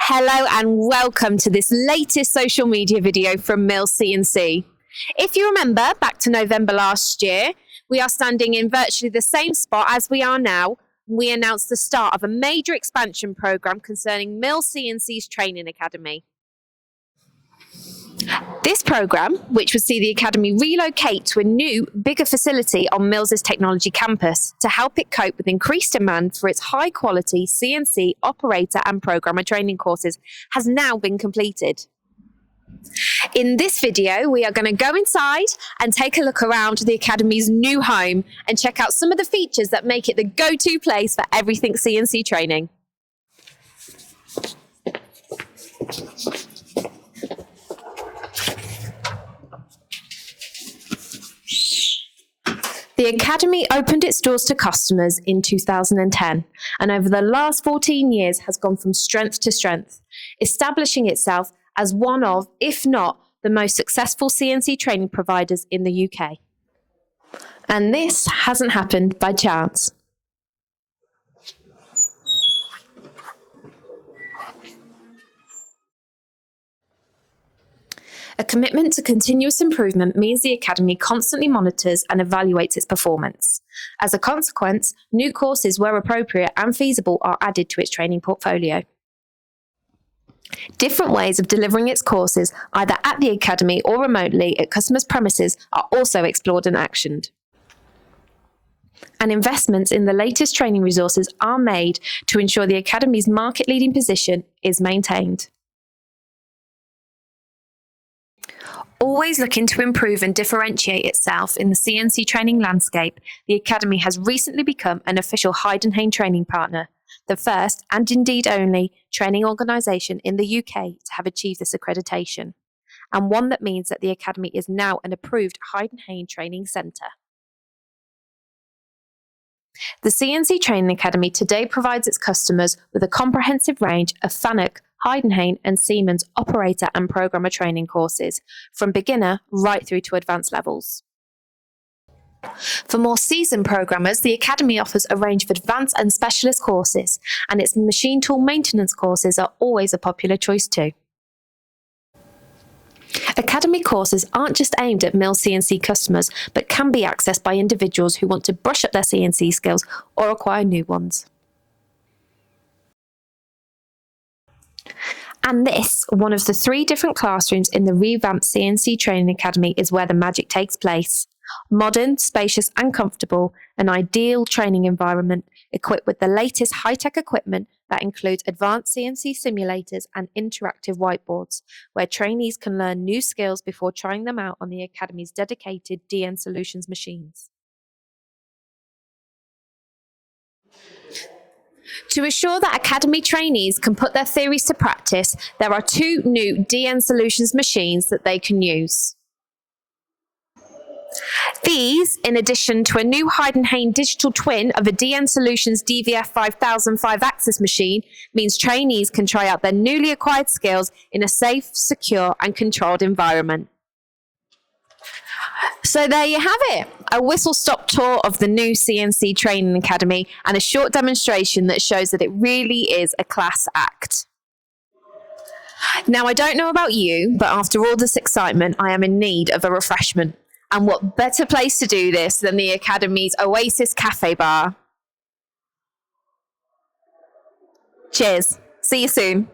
Hello and welcome to this latest social media video from Mill CNC. If you remember, back to November last year, we are standing in virtually the same spot as we are now. We announced the start of a major expansion program concerning Mill CNC's Training Academy. This program, which would see the Academy relocate to a new, bigger facility on Mill's technology campus to help it cope with increased demand for its high-quality CNC operator and programmer training courses, has now been completed. In this video, we are going to go inside and take a look around the Academy's new home and check out some of the features that make it the go-to place for everything CNC training. The Academy opened its doors to customers in 2010 and over the last 14 years has gone from strength to strength, establishing itself as one of, if not, the most successful CNC training providers in the UK. And this hasn't happened by chance. A commitment to continuous improvement means the Academy constantly monitors and evaluates its performance. As a consequence, new courses where appropriate and feasible are added to its training portfolio. Different ways of delivering its courses, either at the Academy or remotely at customers' premises, are also explored and actioned. And investments in the latest training resources are made to ensure the Academy's market-leading position is maintained. Always looking to improve and differentiate itself in the CNC training landscape, the Academy has recently become an official Heidenhain training partner, the first, and indeed only, training organisation in the UK to have achieved this accreditation, and one that means that the Academy is now an approved Heidenhain training centre. The CNC Training Academy today provides its customers with a comprehensive range of FANUC, Heidenhain and Siemens operator and programmer training courses, from beginner right through to advanced levels. For more seasoned programmers, the Academy offers a range of advanced and specialist courses, and its machine tool maintenance courses are always a popular choice too. Academy courses aren't just aimed at Mill CNC customers, but can be accessed by individuals who want to brush up their CNC skills or acquire new ones. And this, one of the 3 different classrooms in the revamped CNC Training Academy, is where the magic takes place. Modern, spacious and comfortable, an ideal training environment equipped with the latest high-tech equipment that includes advanced CNC simulators and interactive whiteboards, where trainees can learn new skills before trying them out on the Academy's dedicated DN Solutions machines. To assure that Academy trainees can put their theories to practice, there are 2 new DN Solutions machines that they can use. These, in addition to a new Heidenhain digital twin of a DN Solutions DVF 5000 5-axis machine, means trainees can try out their newly acquired skills in a safe, secure and controlled environment. So there you have it, a whistle-stop tour of the new CNC Training Academy and a short demonstration that shows that it really is a class act. Now, I don't know about you, but after all this excitement, I am in need of a refreshment. And what better place to do this than the Academy's Oasis Cafe Bar? Cheers. See you soon.